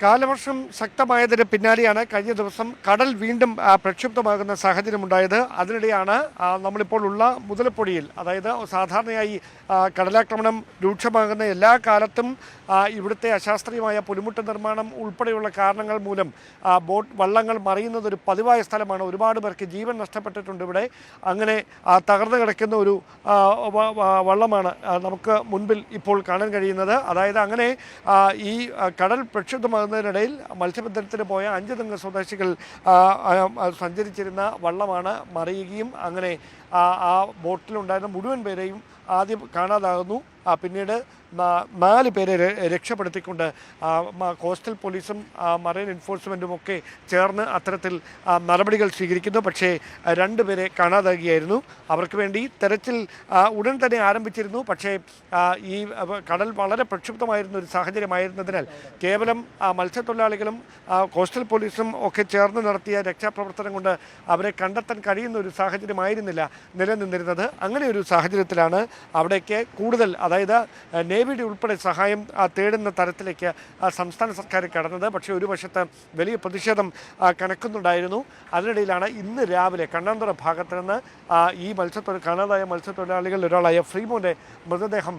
കാലവർഷം ശക്തമായതിന് പിന്നാലെയാണ് കഴിഞ്ഞ ദിവസം കടൽ വീണ്ടും പ്രക്ഷുബ്ധമാകുന്ന സാഹചര്യമുണ്ടായത്. അതിനിടെയാണ് നമ്മളിപ്പോൾ ഉള്ള മുതലപ്പൊഴിയിൽ, അതായത് സാധാരണയായി കടലാക്രമണം രൂക്ഷമാകുന്ന എല്ലാ കാലത്തും ഇവിടുത്തെ അശാസ്ത്രീയമായ പുലിമുട്ട് നിർമ്മാണം ഉൾപ്പെടെയുള്ള കാരണങ്ങൾ മൂലം വള്ളങ്ങൾ മറിയുന്നത് ഒരു പതിവായ സ്ഥലമാണ്. ഒരുപാട് പേർക്ക് ജീവൻ നഷ്ടപ്പെട്ടിട്ടുണ്ട് ഇവിടെ. അങ്ങനെ തകർന്നു കിടക്കുന്ന ഒരു വള്ളമാണ് നമുക്ക് മുൻപിൽ ഇപ്പോൾ കാണാൻ കഴിയുന്നത്. അതായത് അങ്ങനെ ഈ കടൽ പ്രക്ഷുബ്ധമാകുന്നതിനിടയിൽ മത്സ്യബന്ധനത്തിന് പോയ 5 സ്വദേശികൾ സഞ്ചരിച്ചിരുന്ന വള്ളമാണ് മറിയുകയും അങ്ങനെ ആ ബോട്ടിലുണ്ടായിരുന്ന മുഴുവൻ പേരെയും ആദ്യം കാണാതാകുന്നു. പിന്നീട് 4 പേരെ രക്ഷപ്പെടുത്തിക്കൊണ്ട് കോസ്റ്റൽ പോലീസും മറൈൻ എൻഫോഴ്സ്മെൻറ്റും ഒക്കെ ചേർന്ന് അത്തരത്തിൽ നടപടികൾ സ്വീകരിക്കുന്നു. പക്ഷേ 2 പേരെ കാണാതാകുകയായിരുന്നു. അവർക്ക് വേണ്ടി തെരച്ചിൽ ഉടൻ തന്നെ ആരംഭിച്ചിരുന്നു. പക്ഷേ ഈ കടൽ വളരെ പ്രക്ഷുബ്ധമായിരുന്ന ഒരു സാഹചര്യമായിരുന്നതിനാൽ കേവലം മത്സ്യത്തൊഴിലാളികളും കോസ്റ്റൽ പോലീസും ഒക്കെ ചേർന്ന് നടത്തിയ രക്ഷാപ്രവർത്തനം കൊണ്ട് അവരെ കണ്ടെത്താൻ കഴിയുന്ന ഒരു സാഹചര്യമായിരുന്നില്ല നിലനിന്നിരുന്നത്. അങ്ങനെ ഒരു സാഹചര്യത്തിലാണ് അവിടേക്ക് കൂടുതൽ, അതായത് നേവിയുടെ ഉൾപ്പെടെ സഹായം തേടുന്ന തരത്തിലേക്ക് സംസ്ഥാന സർക്കാർ കടന്നത്. പക്ഷേ ഒരു വശത്ത് വലിയ പ്രതിഷേധം കനക്കുന്നുണ്ടായിരുന്നു. അതിനിടയിലാണ് ഇന്ന് രാവിലെ കണ്ണാന്തറ ഭാഗത്ത് നിന്ന് ഈ കാണാതായ മത്സ്യത്തൊഴിലാളികളിൽ ഒരാളായ ഫ്രീമോൻ്റെ മൃതദേഹം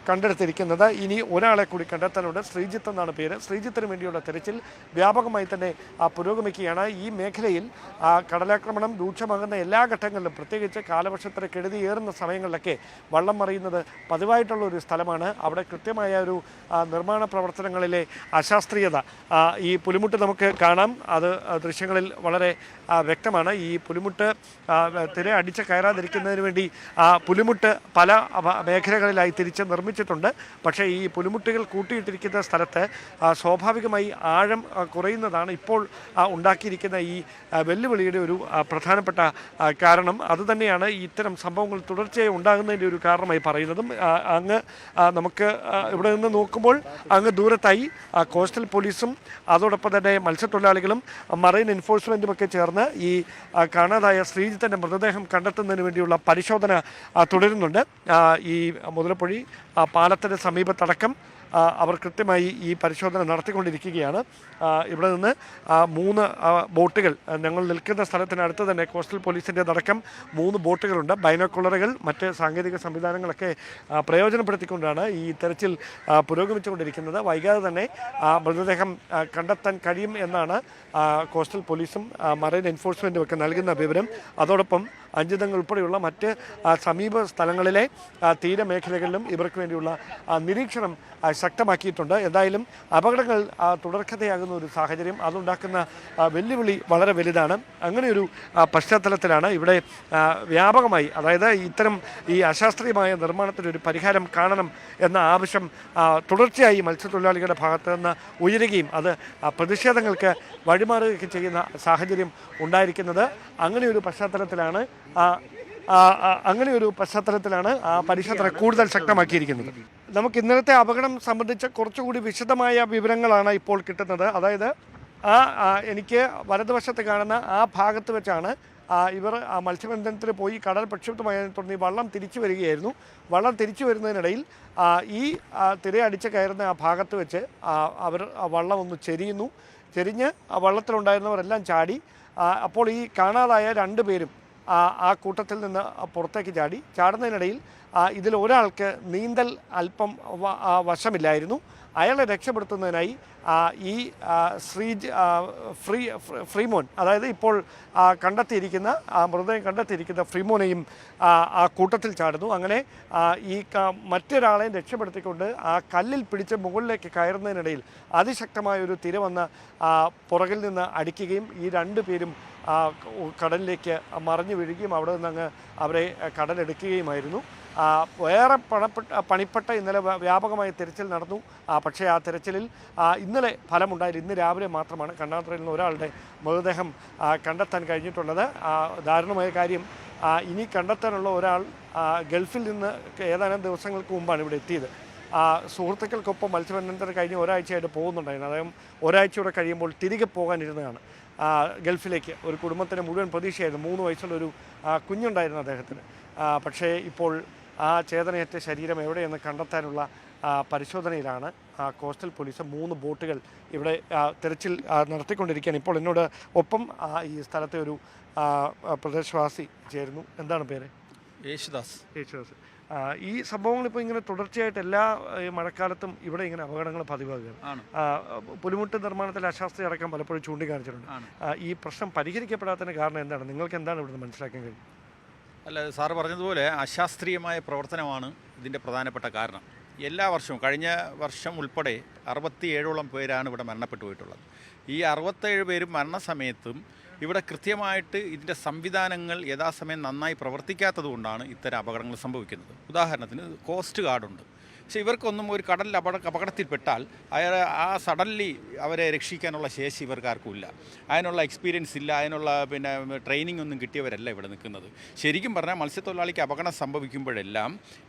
കണ്ടെടുത്തിരിക്കുന്നത്. ഇനി ഒരാളെ കൂടി കണ്ടെത്താനുണ്ട്. ശ്രീജിത്ത് എന്നാണ് പേര്. ശ്രീജിത്തിന് വേണ്ടിയുള്ള തെരച്ചിൽ വ്യാപകമായി തന്നെ പുരോഗമിക്കുകയാണ്. ഈ മേഖലയിൽ കടലാക്രമണം രൂക്ഷമാകുന്ന എല്ലാ ഘട്ടങ്ങളിലും, പ്രത്യേകിച്ച് കാലവർഷത്തിന് കെടുതിയേറുന്ന സമയങ്ങളിലൊക്കെ വള്ളം മറിയുന്നത് പതിവായിട്ടുള്ള ഒരു സ്ഥലമാണ്. അവിടെ കൃത്യമായ ഒരു നിർമ്മാണ പ്രവർത്തനങ്ങളിലെ അശാസ്ത്രീയത ഈ പുലിമുട്ട് നമുക്ക് കാണാം. അത് ദൃശ്യങ്ങളിൽ വളരെ വ്യക്തമാണ്. ഈ പുലിമുട്ട് തിര അടിച്ച് കയറാതിരിക്കുന്നതിന് വേണ്ടി പുലിമുട്ട് പല മേഖലകളിലായി തിരിച്ച് നിർമ്മിച്ചിട്ടുണ്ട്. പക്ഷേ ഈ പുലിമുട്ടുകൾ കൂട്ടിയിട്ടിരിക്കുന്ന സ്ഥലത്ത് സ്വാഭാവികമായി ആഴം കുറയുന്നതാണ് ഇപ്പോൾ ഉണ്ടാക്കിയിരിക്കുന്ന ഈ വെല്ലുവിളിയുടെ ഒരു പ്രധാനപ്പെട്ട കാരണം. അതുതന്നെയാണ് ഇത്തരം സംഭവങ്ങൾ തുടർച്ചയായി ഉണ്ടാകുന്നതിൻ്റെ ഒരു കാരണമായി പറയുന്നതും. അങ്ങ് നമുക്ക് ഇവിടെ നിന്ന് നോക്കുമ്പോൾ അങ്ങ് ദൂരത്തായി കോസ്റ്റൽ പോലീസും അതോടൊപ്പം തന്നെ മത്സ്യത്തൊഴിലാളികളും മറൈൻ എൻഫോഴ്സ്മെൻറ്റും ഒക്കെ ചേർന്ന് ഈ കാണാതായ ശ്രീജിത്തിൻ്റെ മൃതദേഹം കണ്ടെത്തുന്നതിന് വേണ്ടിയുള്ള പരിശോധന തുടരുന്നുണ്ട്. ഈ മുതലപ്പൊഴി പാലത്തിന് സമീപത്തടക്കം അവർ കൃത്യമായി ഈ പരിശോധന നടത്തിക്കൊണ്ടിരിക്കുകയാണ്. ഇവിടെ നിന്ന് 3 ബോട്ടുകൾ, ഞങ്ങൾ നിൽക്കുന്ന സ്ഥലത്തിനടുത്ത് തന്നെ കോസ്റ്റൽ പോലീസിൻ്റെതടക്കം 3 ബോട്ടുകളുണ്ട്. ബൈനോക്കുലറുകൾ, മറ്റ് സാങ്കേതിക സംവിധാനങ്ങളൊക്കെ പ്രയോജനപ്പെടുത്തിക്കൊണ്ടാണ് ഈ തെരച്ചിൽ പുരോഗമിച്ചുകൊണ്ടിരിക്കുന്നത്. വൈകാതെ തന്നെ മൃതദേഹം കണ്ടെത്താൻ കഴിയും എന്നാണ് കോസ്റ്റൽ പോലീസും മറൈൻ എൻഫോഴ്സ്മെൻറ്റും ഒക്കെ നൽകുന്ന വിവരം. അതോടൊപ്പം 5 ഉൾപ്പെടെയുള്ള മറ്റ് സമീപ സ്ഥലങ്ങളിലെ തീരമേഖലകളിലും ഇവർക്ക് വേണ്ടിയുള്ള നിരീക്ഷണം ശക്തമാക്കിയിട്ടുണ്ട്. എന്തായാലും അപകടങ്ങൾ തുടർക്കഥയാകുന്ന ഒരു സാഹചര്യം, അതുണ്ടാക്കുന്ന വെല്ലുവിളി വളരെ വലുതാണ്. അങ്ങനെയൊരു പശ്ചാത്തലത്തിലാണ് ഇവിടെ വ്യാപകമായി, അതായത് ഇത്തരം ഈ അശാസ്ത്രീയമായ നിർമ്മാണത്തിനൊരു പരിഹാരം കാണണം എന്ന ആവശ്യം തുടർച്ചയായി മത്സ്യത്തൊഴിലാളികളുടെ ഭാഗത്ത് നിന്ന് ഉയരുകയും അത് പ്രതിഷേധങ്ങൾക്ക് വഴിമാറുകയൊക്കെ ചെയ്യുന്ന സാഹചര്യം ഉണ്ടായിരിക്കുന്നത്. അങ്ങനെയൊരു പശ്ചാത്തലത്തിലാണ് പരിശോധന കൂടുതൽ ശക്തമാക്കിയിരിക്കുന്നത്. നമുക്ക് ഇന്നലത്തെ അപകടം സംബന്ധിച്ച കുറച്ചുകൂടി വിശദമായ വിവരങ്ങളാണ് ഇപ്പോൾ കിട്ടുന്നത്. അതായത് എനിക്ക് വലതുവശത്ത് കാണുന്ന ആ ഭാഗത്ത് വെച്ചാണ് ഇവർ മത്സ്യബന്ധനത്തിന് പോയി കടൽ പ്രക്ഷുബ്ധമായതിനെ തുടർന്ന് വള്ളം തിരിച്ചു വരികയായിരുന്നു. വള്ളം തിരിച്ചു വരുന്നതിനിടയിൽ ഈ തിരയടിച്ച് കയറുന്ന ആ ഭാഗത്ത് വെച്ച് അവർ വള്ളം ഒന്ന് ചെരിഞ്ഞ് വള്ളത്തിലുണ്ടായിരുന്നവരെല്ലാം ചാടി. അപ്പോൾ ഈ കാണാതായ 2 പേരും ആ കൂട്ടത്തിൽ നിന്ന് പുറത്തേക്ക് ചാടുന്നതിനിടയിൽ ഇതിൽ ഒരാൾക്ക് നീന്തൽ അല്പം വശമില്ലായിരുന്നു. അയാളെ രക്ഷപ്പെടുത്തുന്നതിനായി ഈ ഫ്രീമോൻ, അതായത് ഇപ്പോൾ മൃതദേഹം കണ്ടെത്തിയിരിക്കുന്ന ഫ്രീമോനെയും ആ കൂട്ടത്തിൽ ചാടുന്നു. അങ്ങനെ ഈ മറ്റൊരാളെയും രക്ഷപ്പെടുത്തിക്കൊണ്ട് ആ കല്ലിൽ പിടിച്ച് മുകളിലേക്ക് കയറുന്നതിനിടയിൽ അതിശക്തമായൊരു തിര വന്ന് പുറകിൽ നിന്ന് അടിക്കുകയും ഈ 2 പേരും കടലിലേക്ക് മറിഞ്ഞു വീഴുകയും അവിടെ നിന്ന് അവരെ കടലെടുക്കുകയുമായിരുന്നു. വേറെ പണിപ്പെട്ട ഇന്നലെ വ്യാപകമായ തിരച്ചിൽ നടന്നു. പക്ഷേ ആ തിരച്ചിലിൽ ഇന്നലെ ഫലമുണ്ടായില്ല. ഇന്ന് രാവിലെ മാത്രമാണ് കണ്ണാന്തറയിൽ നിന്ന് ഒരാളുടെ മൃതദേഹം കണ്ടെത്താൻ കഴിഞ്ഞിട്ടുള്ളത്. ദാരുണമായ കാര്യം, ഇനി കണ്ടെത്താനുള്ള ഒരാൾ ഗൾഫിൽ നിന്ന് ഏതാനും ദിവസങ്ങൾക്ക് മുമ്പാണ് ഇവിടെ എത്തിയത്. സുഹൃത്തുക്കൾക്കൊപ്പം മത്സ്യബന്ധനത്തിന് കഴിഞ്ഞ് ഒരാഴ്ചയായിട്ട് പോകുന്നുണ്ടായിരുന്നു. അദ്ദേഹം ഒരാഴ്ചയോടെ കഴിയുമ്പോൾ തിരികെ പോകാനിരുന്നതാണ് ഗൾഫിലേക്ക്. ഒരു കുടുംബത്തിന് മുഴുവൻ പ്രതീക്ഷയായിരുന്നു. 3 വയസ്സുള്ളൊരു കുഞ്ഞുണ്ടായിരുന്നു അദ്ദേഹത്തിന്. പക്ഷേ ഇപ്പോൾ ആ ചേതനയേറ്റ ശരീരം എവിടെയെന്ന് കണ്ടെത്താനുള്ള പരിശോധനയിലാണ് കോസ്റ്റൽ പോലീസ്. 3 ബോട്ടുകൾ ഇവിടെ തെരച്ചിൽ നടത്തിക്കൊണ്ടിരിക്കുകയാണ്. ഇപ്പോൾ എന്നോട് ഒപ്പം ഈ സ്ഥലത്തെ ഒരു പ്രദേശവാസി ചേരുന്നു. എന്താണ് പേര്? യേശുദാസ്. ഈ സംഭവങ്ങൾ ഇപ്പോൾ ഇങ്ങനെ തുടർച്ചയായിട്ട് എല്ലാ മഴക്കാലത്തും ഇവിടെ ഇങ്ങനെ അപകടങ്ങൾ പതിവാകുകയാണ്. പുലിമുട്ട് നിർമ്മാണത്തിൽ അശാസ്ത്രീയ അടക്കം പലപ്പോഴും ചൂണ്ടിക്കാണിച്ചിട്ടുണ്ട്. ഈ പ്രശ്നം പരിഹരിക്കപ്പെടാത്തതിന് കാരണം എന്താണ്? നിങ്ങൾക്ക് എന്താണ് ഇവിടുന്ന് മനസ്സിലാക്കാൻ കഴിയും? അല്ല, സാറ് പറഞ്ഞതുപോലെ അശാസ്ത്രീയമായ പ്രവർത്തനമാണ് ഇതിൻ്റെ പ്രധാനപ്പെട്ട കാരണം. എല്ലാ വർഷവും കഴിഞ്ഞ വർഷം ഉൾപ്പെടെ 67ഓളം പേരാണ് ഇവിടെ മരണപ്പെട്ടു പോയിട്ടുള്ളത്. ഈ 67 പേരും മരണസമയത്തും ഇവിടെ കൃത്യമായിട്ട് ഇതിൻ്റെ സംവിധാനങ്ങൾ യഥാസമയം നന്നായി പ്രവർത്തിക്കാത്തത് കൊണ്ടാണ് ഇത്തരം അപകടങ്ങൾ സംഭവിക്കുന്നത്. ഉദാഹരണത്തിന് കോസ്റ്റ് ഗാർഡുണ്ട്. പക്ഷേ ഇവർക്കൊന്നും ഒരു കടലിൽ അപകടത്തിൽപ്പെട്ടാൽ സഡൻലി അവരെ രക്ഷിക്കാനുള്ള ശേഷി ഇവർക്കാർക്കും ഇല്ല. അതിനുള്ള എക്സ്പീരിയൻസ് ഇല്ല, അതിനുള്ള ട്രെയിനിങ് ഒന്നും കിട്ടിയവരല്ല ഇവിടെ നിൽക്കുന്നത്. ശരിക്കും പറഞ്ഞാൽ മത്സ്യത്തൊഴിലാളിക്ക് അപകടം സംഭവിക്കുമ്പോഴെല്ലാം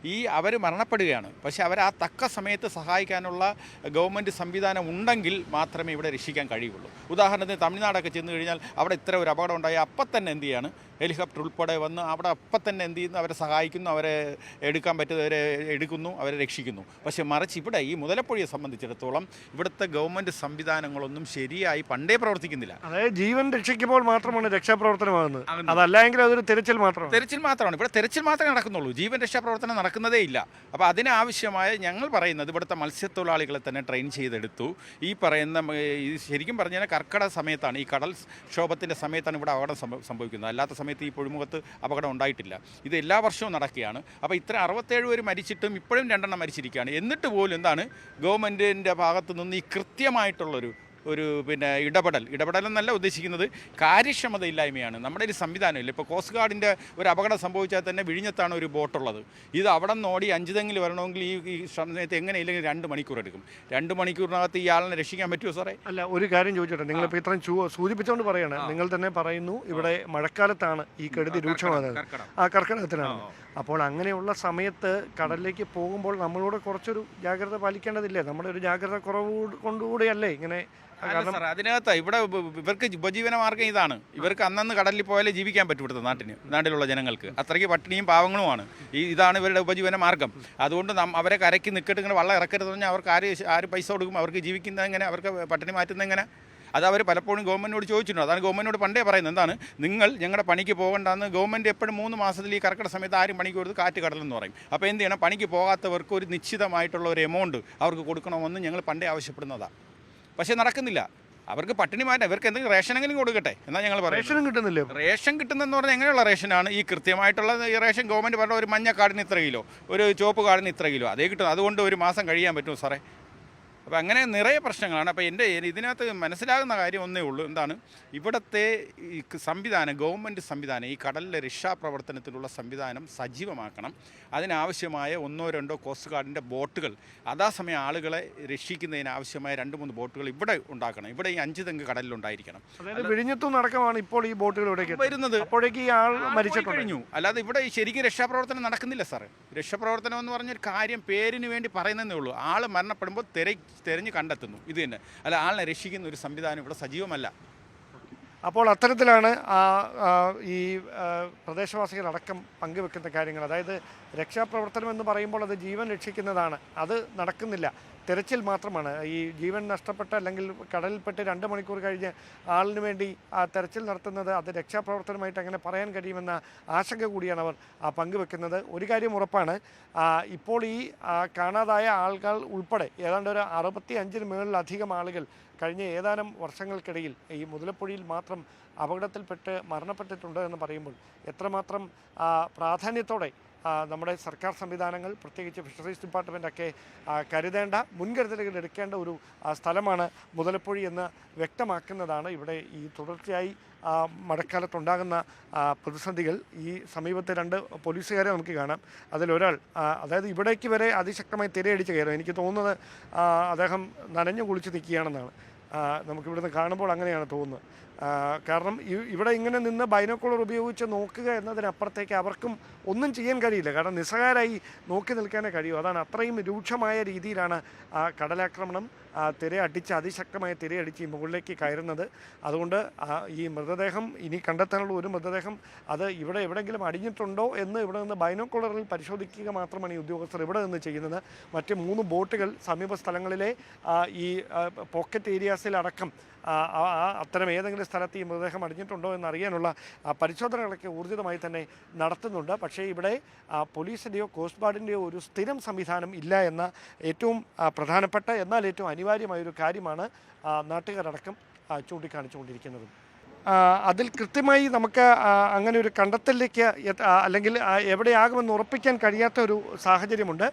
അവർ മരണപ്പെടുകയാണ്. പക്ഷേ അവർ ആ തക്ക സമയത്ത് സഹായിക്കാനുള്ള ഗവൺമെൻറ് സംവിധാനം ഉണ്ടെങ്കിൽ മാത്രമേ ഇവിടെ രക്ഷിക്കാൻ കഴിയുള്ളൂ. ഉദാഹരണത്തിന് തമിഴ്നാടൊക്കെ ചെന്ന് കഴിഞ്ഞാൽ അവിടെ ഇത്ര ഒരു അപകടം ഉണ്ടായാൽ അപ്പം തന്നെ എന്ത് ചെയ്യാണ്, ഹെലികോപ്റ്റർ ഉൾപ്പെടെ വന്ന് അവിടെ അപ്പം തന്നെ എന്ത് ചെയ്യുന്നു, അവരെ സഹായിക്കുന്നു, അവരെ എടുക്കാൻ പറ്റുന്നവരെ എടുക്കുന്നു, അവരെ രക്ഷിക്കുന്നു. പക്ഷേ മറിച്ച് ഇവിടെ ഈ മുതലപ്പുഴയെ സംബന്ധിച്ചിടത്തോളം ഇവിടുത്തെ ഗവൺമെൻറ് സംവിധാനങ്ങളൊന്നും ശരിയായി പണ്ടേ പ്രവർത്തിക്കുന്നില്ല. അതായത് ജീവൻ രക്ഷിക്കുമ്പോൾ മാത്രമാണ് രക്ഷാപ്രവർത്തനമാകുന്നത്, അതല്ലെങ്കിൽ അതൊരു തെരച്ചിൽ മാത്രമാണ്. ഇവിടെ തെരച്ചിൽ മാത്രമേ നടക്കുന്നുള്ളൂ, ജീവൻ രക്ഷാപ്രവർത്തനം നടക്കുന്നതേ ഇല്ല. അപ്പോൾ അതിനാവശ്യമായ ഞങ്ങൾ പറയുന്നത് ഇവിടുത്തെ മത്സ്യത്തൊഴിലാളികളെ തന്നെ ട്രെയിൻ ചെയ്തെടുത്തു. ഈ പറയുന്ന ശരിക്കും പറഞ്ഞാൽ കർക്കിടക സമയത്താണ്, ഈ കടൽ ക്ഷോഭത്തിൻ്റെ സമയത്താണ് ഇവിടെ അപകടം സംഭവിക്കുന്നത്. അല്ലാത്ത സമയത്ത് ഈ പുഴിമുഖത്ത് അപകടം ഉണ്ടായിട്ടില്ല. ഇത് എല്ലാ വർഷവും നടക്കുകയാണ്. അപ്പോൾ ഇത്ര 67 പേര് മരിച്ചിട്ടും ഇപ്പോഴും 2 എണ്ണം മരിച്ചിരിക്കുകയാണ്. എന്നിട്ട് പോലും എന്താണ് ഗവൺമെൻറ്റിൻ്റെ ഭാഗത്തു നിന്ന് ഈ കൃത്യമായിട്ടുള്ളൊരു ഇടപെടൽ എന്നല്ല ഉദ്ദേശിക്കുന്നത്, കാര്യക്ഷമതയില്ലായ്മയാണ്. നമ്മുടെ ഒരു സംവിധാനമില്ല. ഇപ്പോൾ കോസ്റ്റ് ഗാർഡിൻ്റെ ഒരു അപകടം സംഭവിച്ചാൽ തന്നെ വിഴിഞ്ഞത്താണ് ഒരു ബോട്ടുള്ളത്. ഇത് അവിടെ നിന്ന് ഓടി 5 തെങ്ങിൽ വരണമെങ്കിൽ ഈ സമയത്ത് എങ്ങനെയില്ലെങ്കിൽ 2 മണിക്കൂർ എടുക്കും. 2 മണിക്കൂറിനകത്ത് ഇയാളിനെ രക്ഷിക്കാൻ പറ്റുമോ സാറേ? അല്ല, ഒരു കാര്യം ചോദിച്ചോട്ടെ, നിങ്ങളിപ്പോൾ ഇത്രയും സൂചിപ്പിച്ചുകൊണ്ട് പറയാണ്, നിങ്ങൾ തന്നെ പറയുന്നു ഇവിടെ മഴക്കാലത്താണ് ഈ കെടുതി രൂക്ഷമാകുന്നത്, കർക്കിടകത്തിനാണ്. അപ്പോൾ അങ്ങനെയുള്ള സമയത്ത് കടലിലേക്ക് പോകുമ്പോൾ നമ്മളോട് കുറച്ചൊരു ജാഗ്രത പാലിക്കേണ്ടതില്ലേ? നമ്മുടെ ഒരു ജാഗ്രത കുറവ് കൊണ്ടുകൂടിയല്ലേ ഇങ്ങനെ? അതിനകത്ത് ഇവിടെ ഇവർക്ക് ഉപജീവന മാർഗ്ഗം ഇതാണ്. ഇവർക്ക് അന്നന്ന് കടലിൽ പോയാലേ ജീവിക്കാൻ പറ്റും ഇവിടുത്തെ നാട്ടിലുള്ള ജനങ്ങൾക്ക്. അത്രയ്ക്ക് പട്ടിണിയും പാവങ്ങളുമാണ്. ഇതാണ് ഇവരുടെ ഉപജീവന മാർഗ്ഗം. അതുകൊണ്ട് അവരെ കരയ്ക്ക് നിൽക്കിട്ട് ഇങ്ങനെ വള്ളം ഇറക്കരുതെന്ന് പറഞ്ഞാൽ അവർക്ക് ആര് പൈസ കൊടുക്കും? അവർക്ക് ജീവിക്കുന്നത് എങ്ങനെ? അവർക്ക് പട്ടിണി മാറ്റുന്നത് എങ്ങനെ? അത് അവർ പലപ്പോഴും ഗവൺമെൻറ്റിനോട് ചോദിച്ചിട്ടുണ്ട്. അതാണ് ഗവൺമെൻറ്റിനോട് പണ്ടേ പറയുന്നത്, എന്താണ് നിങ്ങൾ ഞങ്ങളുടെ പണിക്ക് പോകണ്ടെന്ന്. ഗവൺമെൻറ് എപ്പോഴും 3 മാസത്തിൽ ഈ കർക്കിടക സമയത്ത് ആരും പണിക്ക് കൊടുത്ത് കാറ്റ് കടലെന്ന് പറയും. അപ്പോൾ എന്ത് ചെയ്യണം? പണിക്ക് പോകാത്തവർക്ക് ഒരു നിശ്ചിതമായിട്ടുള്ള ഒരു എമൗണ്ട് അവർക്ക് കൊടുക്കണമെന്ന് ഞങ്ങൾ പണ്ടേ ആവശ്യപ്പെടുന്നതാണ്. പക്ഷേ നടക്കുന്നില്ല. അവർക്ക് പട്ടിണി മാറ്റാം, ഇവർക്ക് എന്തെങ്കിലും റേഷനെങ്കിലും കൊടുക്കട്ടെ എന്നാൽ ഞങ്ങൾ പറയും. റേഷനും കിട്ടുന്നില്ല. റേഷൻ കിട്ടുന്നതെന്ന് പറഞ്ഞാൽ എങ്ങനെയുള്ള റേഷനാണ്? ഈ കൃത്യമായിട്ടുള്ള ഈ റേഷൻ ഗവൺമെൻറ് പറഞ്ഞ ഒരു മഞ്ഞ കാർഡിന് ഇത്ര കിലോ, ഒരു ചുവപ്പ് കാർഡിന് ഇത്ര കിലോ, അതേ കിട്ടും. അതുകൊണ്ട് ഒരു മാസം കഴിയാൻ പറ്റുമോ സാറേ? അപ്പോൾ അങ്ങനെ നിറയെ പ്രശ്നങ്ങളാണ്. അപ്പോൾ ഇതിനകത്ത് മനസ്സിലാകുന്ന കാര്യം ഒന്നേ ഉള്ളൂ, എന്താണ് ഇവിടുത്തെ ഈ സംവിധാനം, ഗവൺമെൻറ് സംവിധാനം, ഈ കടലിലെ രക്ഷാപ്രവർത്തനത്തിലുള്ള സംവിധാനം സജീവമാക്കണം. അതിനാവശ്യമായ 1-2 കോസ്റ്റ് ഗാർഡിൻ്റെ ബോട്ടുകൾ യഥാസമയം ആളുകളെ രക്ഷിക്കുന്നതിനാവശ്യമായ 2-3 ബോട്ടുകൾ ഇവിടെ ഉണ്ടാക്കണം. ഇവിടെ ഈ 5 തെങ്ങ് കടലിലുണ്ടായിരിക്കണം. വിഴിഞ്ഞത്തും നടക്കമാണ് ഇപ്പോൾ ഈ ബോട്ടുകൾ വരുന്നത്. അപ്പോഴേക്ക് ഈ ആൾ മരിച്ചു കഴിഞ്ഞു. അല്ലാതെ ഇവിടെ ശരിക്കും രക്ഷാപ്രവർത്തനം നടക്കുന്നില്ല സാറേ. രക്ഷാപ്രവർത്തനം എന്ന് പറഞ്ഞൊരു കാര്യം പേരിന് വേണ്ടി പറയുന്നതേ ഉള്ളൂ. ആൾ മരണപ്പെടുമ്പോൾ തെരഞ്ഞ് കണ്ടെത്തുന്നു, ഇത് തന്നെ. അല്ല, ആളിനെ രക്ഷിക്കുന്ന ഒരു സംവിധാനം ഇവിടെ സജീവമല്ല. അപ്പോൾ അത്തരത്തിലാണ് ഈ പ്രദേശവാസികളടക്കം പങ്കുവെക്കുന്ന കാര്യങ്ങൾ. അതായത് രക്ഷാപ്രവർത്തനം എന്ന് പറയുമ്പോൾ അത് ജീവൻ രക്ഷിക്കുന്നതാണ്, അത് നടക്കുന്നില്ല. തെരച്ചിൽ മാത്രമാണ്. ഈ ജീവൻ നഷ്ടപ്പെട്ട അല്ലെങ്കിൽ കടലിൽപ്പെട്ട് 2 മണിക്കൂർ കഴിഞ്ഞ് ആളിന് വേണ്ടി തെരച്ചിൽ നടത്തുന്നത് അത് രക്ഷാപ്രവർത്തനമായിട്ട് അങ്ങനെ പറയാൻ കഴിയുമെന്ന ആശങ്ക കൂടിയാണ് അവർ പങ്കുവെക്കുന്നത്. ഒരു കാര്യം ഉറപ്പാണ്, ഇപ്പോൾ ഈ കാണാതായ ആളുകൾ ഉൾപ്പെടെ ഏതാണ്ട് ഒരു 65-ന് മുകളിലധികം ആളുകൾ കഴിഞ്ഞ ഏതാനും വർഷങ്ങൾക്കിടയിൽ ഈ മുതലപ്പുഴയിൽ മാത്രം അപകടത്തിൽപ്പെട്ട് മരണപ്പെട്ടിട്ടുണ്ട് എന്ന് പറയുമ്പോൾ എത്രമാത്രം പ്രാധാന്യത്തോടെ നമ്മുടെ സർക്കാർ സംവിധാനങ്ങൾ, പ്രത്യേകിച്ച് ഫിഷറീസ് ഡിപ്പാർട്ട്മെൻറ്റൊക്കെ കരുതേണ്ട മുൻകരുതലുകൾ എടുക്കേണ്ട ഒരു സ്ഥലമാണ് മുതലപ്പുഴി എന്ന് വ്യക്തമാക്കുന്നതാണ് ഇവിടെ ഈ തുടർച്ചയായി മഴക്കാലത്തുണ്ടാകുന്ന പ്രതിസന്ധികൾ. ഈ സമീപത്തെ 2 പോലീസുകാരെ നമുക്ക് കാണാം. അതിലൊരാൾ അതായത് ഇവിടേക്ക് വരെ അതിശക്തമായി തിരയടിച്ച് കയറും. എനിക്ക് തോന്നുന്നത് അദ്ദേഹം നനഞ്ഞു കുളിച്ച് നിൽക്കുകയാണെന്നാണ്. നമുക്കിവിടുന്ന് കാണുമ്പോൾ അങ്ങനെയാണ് തോന്നുന്നത്. കാരണം ഇവിടെ ഇങ്ങനെ നിന്ന് ബൈനോക്കുലർ ഉപയോഗിച്ച് നോക്കുക എന്നതിനപ്പുറത്തേക്ക് അവർക്കും ഒന്നും ചെയ്യാൻ കഴിയില്ല. കാരണം നിസ്സഹായരായി നോക്കി നിൽക്കാനേ കഴിയൂ. അതാണ്, അത്രയും രൂക്ഷമായ രീതിയിലാണ് കടലാക്രമണം തിരയടിച്ച് അതിശക്തമായ തിരയടിച്ച് ഈ മുകളിലേക്ക് കയറുന്നത്. അതുകൊണ്ട് ഈ മൃതദേഹം ഇനി കണ്ടെത്താനുള്ള ഒരു മൃതദേഹം അത് ഇവിടെ എവിടെയെങ്കിലും അടിഞ്ഞിട്ടുണ്ടോ എന്ന് ഇവിടെ നിന്ന് ബൈനോക്കുലറിൽ പരിശോധിക്കുക മാത്രമാണ് ഈ ഉദ്യോഗസ്ഥർ ഇവിടെ നിന്ന് ചെയ്യുന്നത്. മറ്റ് 3 ബോട്ടുകൾ സമീപ സ്ഥലങ്ങളിലെ ഈ പോക്കറ്റ് ഏരിയാസിലടക്കം അത്തരം ഏതെങ്കിലും സ്ഥലത്ത് ഈ മൃതദേഹം അടിഞ്ഞിട്ടുണ്ടോ എന്നറിയാനുള്ള പരിശോധനകളൊക്കെ ഊർജിതമായി തന്നെ നടത്തുന്നുണ്ട്. പക്ഷേ ഇവിടെ പോലീസിൻ്റെയോ കോസ്റ്റ് ഗാർഡിൻ്റെയോ ഒരു സ്ഥിരം സംവിധാനം ഇല്ല എന്ന ഏറ്റവും പ്രധാനപ്പെട്ട എന്നാൽ ഏറ്റവും അനിവാര്യമായൊരു കാര്യമാണ് നാട്ടുകാരടക്കം ചൂണ്ടിക്കാണിച്ചുകൊണ്ടിരിക്കുന്നത്. അതിൽ കൃത്യമായി നമുക്ക് അങ്ങനെ ഒരു കണ്ടെത്തലിലേക്ക് അല്ലെങ്കിൽ എവിടെയാകുമെന്ന് ഉറപ്പിക്കാൻ കഴിയാത്ത ഒരു സാഹചര്യമുണ്ട്.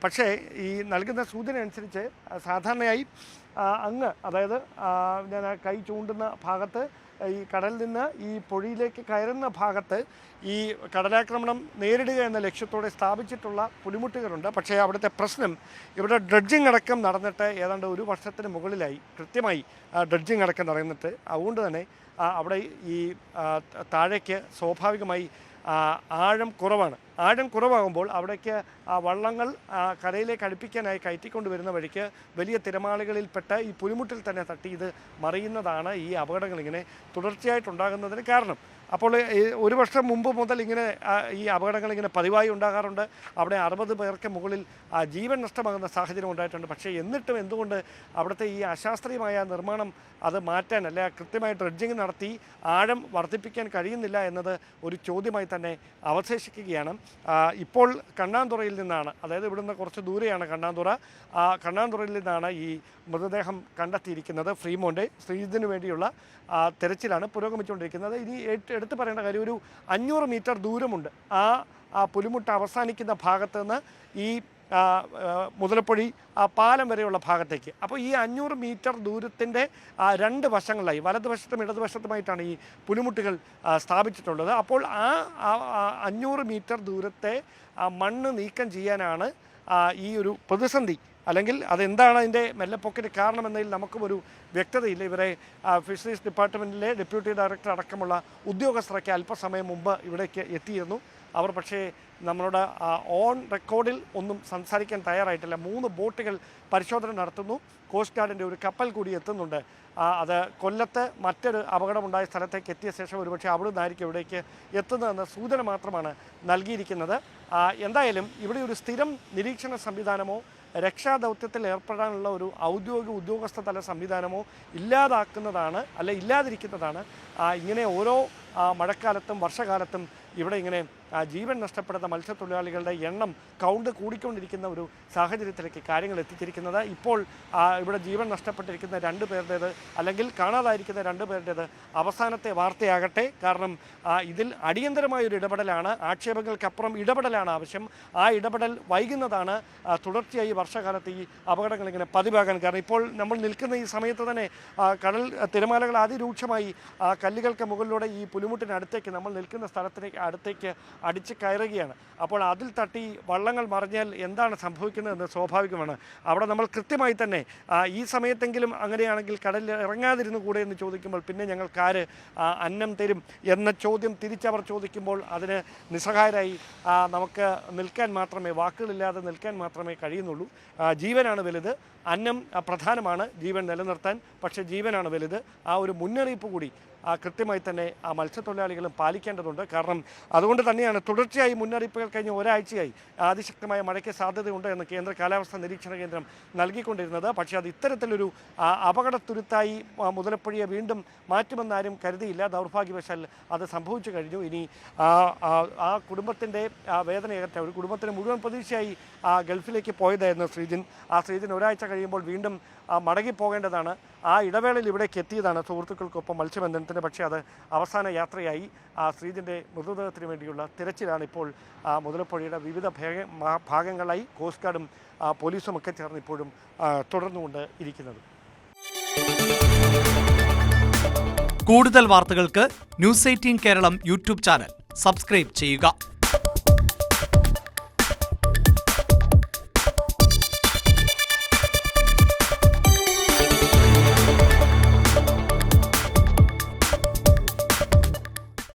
പക്ഷേ ഈ നൽകുന്ന സൂചന അനുസരിച്ച് സാധാരണയായി അങ്ങ് അതായത് ഞാൻ കൈ ചൂണ്ടുന്ന ഭാഗത്ത് ഈ കടലിൽ നിന്ന് ഈ പൊഴിയിലേക്ക് കയറുന്ന ഭാഗത്ത് ഈ കടലാക്രമണം നേരിടുക എന്ന ലക്ഷ്യത്തോടെ സ്ഥാപിച്ചിട്ടുള്ള പുലിമുട്ടുകളുണ്ട്. പക്ഷേ അവിടുത്തെ പ്രശ്നം ഇവിടെ ഡ്രഡ്ജിങ് അടക്കം നടന്നിട്ട് ഏതാണ്ട് 1 വർഷത്തിന് മുകളിലായി കൃത്യമായി ഡ്രഡ്ജിങ് അടക്കം നടന്നിട്ട്. അതുകൊണ്ട് തന്നെ അവിടെ ഈ താഴേക്ക് സ്വാഭാവികമായി ആഴം കുറവാണ്. ആഴം കുറവാകുമ്പോൾ അവിടേക്ക് വള്ളങ്ങൾ കരയിലേക്ക് അടുപ്പിക്കാനായി കയറ്റിക്കൊണ്ടുവരുന്ന വഴിക്ക് വലിയ തിരമാലകളിൽപ്പെട്ട് ഈ പുലിമുട്ടിൽ തന്നെ തട്ടി ഇത് മറിയുന്നതാണ് ഈ അപകടങ്ങൾ ഇങ്ങനെ തുടർച്ചയായിട്ടുണ്ടാകുന്നതിന് കാരണം. അപ്പോൾ 1 വർഷം മുമ്പ് മുതൽ ഇങ്ങനെ ഈ അപകടങ്ങൾ ഇങ്ങനെ പതിവായി ഉണ്ടാകാറുണ്ട്. അവിടെ 60 പേർക്ക് മുകളിൽ ജീവൻ നഷ്ടമാകുന്ന സാഹചര്യം ഉണ്ടായിട്ടുണ്ട്. പക്ഷേ എന്നിട്ടും എന്തുകൊണ്ട് അവിടുത്തെ ഈ അശാസ്ത്രീയമായ നിർമ്മാണം അത് മാറ്റാൻ അല്ലെ കൃത്യമായി ഡ്രഡ്ജിങ് നടത്തി ആഴം വർദ്ധിപ്പിക്കാൻ കഴിയുന്നില്ല എന്നത് ഒരു ചോദ്യമായി തന്നെ അവശേഷിക്കുകയാണ്. ഇപ്പോൾ കണ്ണാന്തുറയിൽ നിന്നാണ്, അതായത് ഇവിടുന്ന് കുറച്ച് ദൂരെയാണ് കണ്ണാന്തുറ. കണ്ണാന്തുറയിൽ നിന്നാണ് ഈ മൃതദേഹം കണ്ടെത്തിയിരിക്കുന്നത്. ഫ്രീമോൻ്റെ ശ്രീജിത്തിന് വേണ്ടിയുള്ള തെരച്ചിലാണ് പുരോഗമിച്ചുകൊണ്ടിരിക്കുന്നത്. ഇനി എടുത്തു പറയേണ്ട കാര്യം, ഒരു 500 മീറ്റർ ദൂരമുണ്ട് ആ പുലിമുട്ട് അവസാനിക്കുന്ന ഭാഗത്ത് നിന്ന് ഈ മുതലപ്പൊഴി പാലം വരെയുള്ള ഭാഗത്തേക്ക്. അപ്പോൾ ഈ 500 മീറ്റർ ദൂരത്തിൻ്റെ 2 വശങ്ങളിലായി വലതുവശത്തും ഇടതുവശത്തുമായിട്ടാണ് ഈ പുലിമുട്ടുകൾ സ്ഥാപിച്ചിട്ടുള്ളത്. അപ്പോൾ ആ 500 മീറ്റർ ദൂരത്തെ മണ്ണ് നീക്കം ചെയ്യാനാണ് ഈ ഒരു പ്രതിസന്ധി, അല്ലെങ്കിൽ അതെന്താണ് അതിൻ്റെ മെല്ലെപ്പൊക്കിന് കാരണമെന്നതിൽ നമുക്കും ഒരു വ്യക്തതയില്ല. ഇവരെ ഫിഷറീസ് ഡിപ്പാർട്ട്മെൻറ്റിലെ ഡെപ്യൂട്ടി ഡയറക്ടർ അടക്കമുള്ള ഉദ്യോഗസ്ഥരൊക്കെ അല്പസമയം മുമ്പ് ഇവിടേക്ക് എത്തിയിരുന്നു. അവർ പക്ഷേ നമ്മളോട് ഓൺ റെക്കോർഡിൽ ഒന്നും സംസാരിക്കാൻ തയ്യാറായിട്ടില്ല. 3 ബോട്ടുകൾ പരിശോധന നടത്തുന്നു. കോസ്റ്റ് ഗാർഡിൻ്റെ ഒരു കപ്പൽ കൂടി എത്തുന്നുണ്ട്. അത് കൊല്ലത്ത് മറ്റൊരു അപകടമുണ്ടായ സ്ഥലത്തേക്ക് എത്തിയ ശേഷം ഒരുപക്ഷെ അവിടെ നിന്നായിരിക്കും ഇവിടേക്ക് എത്തുന്നതെന്ന സൂചന മാത്രമാണ് നൽകിയിരിക്കുന്നത്. എന്തായാലും ഇവിടെ ഒരു സ്ഥിരം നിരീക്ഷണ സംവിധാനമോ രക്ഷാദൗത്യത്തിൽ ഏർപ്പെടാനുള്ള ഒരു ഔദ്യോഗിക ഉദ്യോഗസ്ഥ തല സംവിധാനമോ ഇല്ലാതിരിക്കുന്നതാണ് ഇങ്ങനെ ഓരോ മഴക്കാലത്തും വർഷകാലത്തും ഇവിടെ ഇങ്ങനെ ജീവൻ നഷ്ടപ്പെടുന്ന മത്സ്യത്തൊഴിലാളികളുടെ എണ്ണം കൗണ്ട് കൂടിക്കൊണ്ടിരിക്കുന്ന ഒരു സാഹചര്യത്തിലേക്ക് കാര്യങ്ങൾ എത്തിച്ചിരിക്കുന്നത്. ഇപ്പോൾ ഇവിടെ ജീവൻ നഷ്ടപ്പെട്ടിരിക്കുന്ന 2 പേരുടേത് അല്ലെങ്കിൽ കാണാതായിരിക്കുന്ന 2 പേരുടേത് അവസാനത്തെ വാർത്തയാകട്ടെ. കാരണം ഇതിൽ അടിയന്തരമായൊരു ഇടപെടലാണ്, ആക്ഷേപങ്ങൾക്കപ്പുറം ഇടപെടലാണ് ആവശ്യം. ആ ഇടപെടൽ വൈകുന്നതാണ് തുടർച്ചയായി വർഷകാലത്ത് ഈ അപകടങ്ങൾ ഇങ്ങനെ പതിവാകാൻ കാരണം. ഇപ്പോൾ നമ്മൾ നിൽക്കുന്ന ഈ സമയത്ത് തന്നെ കടൽ തിരമാലകൾ അതിരൂക്ഷമായി കല്ലുകൾക്ക് മുകളിലൂടെ ഈ പുലിമുട്ടിനടുത്തേക്ക് നമ്മൾ നിൽക്കുന്ന സ്ഥലത്തിലേക്ക് അടുത്തേക്ക് അടിച്ച് കയറുകയാണ്. അപ്പോൾ അതിൽ തട്ടി വള്ളങ്ങൾ മറിഞ്ഞാൽ എന്താണ് സംഭവിക്കുന്നതെന്ന് സ്വാഭാവികമാണ്. അവിടെ നമ്മൾ കൃത്യമായി തന്നെ ഈ സമയത്തെങ്കിലും അങ്ങനെയാണെങ്കിൽ കടലിൽ ഇറങ്ങാതിരുന്നു കൂടെ എന്ന് ചോദിക്കുമ്പോൾ പിന്നെ ഞങ്ങൾക്കാര് അന്നം തരും എന്ന ചോദ്യം തിരിച്ചവർ ചോദിക്കുമ്പോൾ അതിന് നിസ്സഹായരായി നമുക്ക് നിൽക്കാൻ മാത്രമേ, വാക്കുകളില്ലാതെ നിൽക്കാൻ മാത്രമേ കഴിയുന്നുള്ളൂ. ജീവനാണ് വലുത്, അന്നം പ്രധാനമാണ് ജീവൻ നിലനിർത്താൻ, പക്ഷേ ജീവനാണ് വലുത്. ആ ഒരു മുന്നറിയിപ്പ് കൂടി കൃത്യമായി തന്നെ മത്സ്യത്തൊഴിലാളികളും പാലിക്കേണ്ടതുണ്ട്. കാരണം അതുകൊണ്ട് തന്നെയാണ് തുടർച്ചയായി മുന്നറിയിപ്പുകൾ കഴിഞ്ഞ ഒരാഴ്ചയായി അതിശക്തമായ മഴയ്ക്ക് സാധ്യതയുണ്ട് എന്ന് കേന്ദ്ര കാലാവസ്ഥാ നിരീക്ഷണ കേന്ദ്രം നൽകിക്കൊണ്ടിരുന്നത്. പക്ഷേ അത് ഇത്തരത്തിലൊരു അപകടത്തുരുത്തായി മുതലപ്പൊഴിയെ വീണ്ടും മാറ്റുമെന്നാരും കരുതിയില്ല. ദൗർഭാഗ്യവശാൽ അത് സംഭവിച്ചു കഴിഞ്ഞു. ഇനി ആ കുടുംബത്തിൻ്റെ വേദനയകറ്റ ഒരു കുടുംബത്തിന് മുഴുവൻ പ്രതീക്ഷയായി ഗൾഫിലേക്ക് പോയതായിരുന്നു ശ്രീജിൻ. ആ ശ്രീജിൻ ഒരാഴ്ച കഴിയുമ്പോൾ വീണ്ടും മടങ്ങിപ്പോകേണ്ടതാണ്. ആ ഇടവേളയിൽ ഇവിടേക്ക് എത്തിയതാണ് സുഹൃത്തുക്കൾക്കൊപ്പം മത്സ്യബന്ധനത്തിന്. പക്ഷേ അത് അവസാന യാത്രയായി. ശ്രീജിൻ്റെ മൃതദേഹത്തിന് വേണ്ടിയുള്ള തിരച്ചിലാണ് ഇപ്പോൾ മുതലപ്പൊഴിയുടെ വിവിധ ഭാഗങ്ങളായി കോസ്റ്റ് ഗാർഡും പോലീസും ഒക്കെ ചേർന്ന് ഇപ്പോഴും തുടർന്നുകൊണ്ട് ഇരിക്കുന്നത്. കൂടുതൽ വാർത്തകൾക്ക് news 18 Keralam YouTube channel subscribe ചെയ്യുക.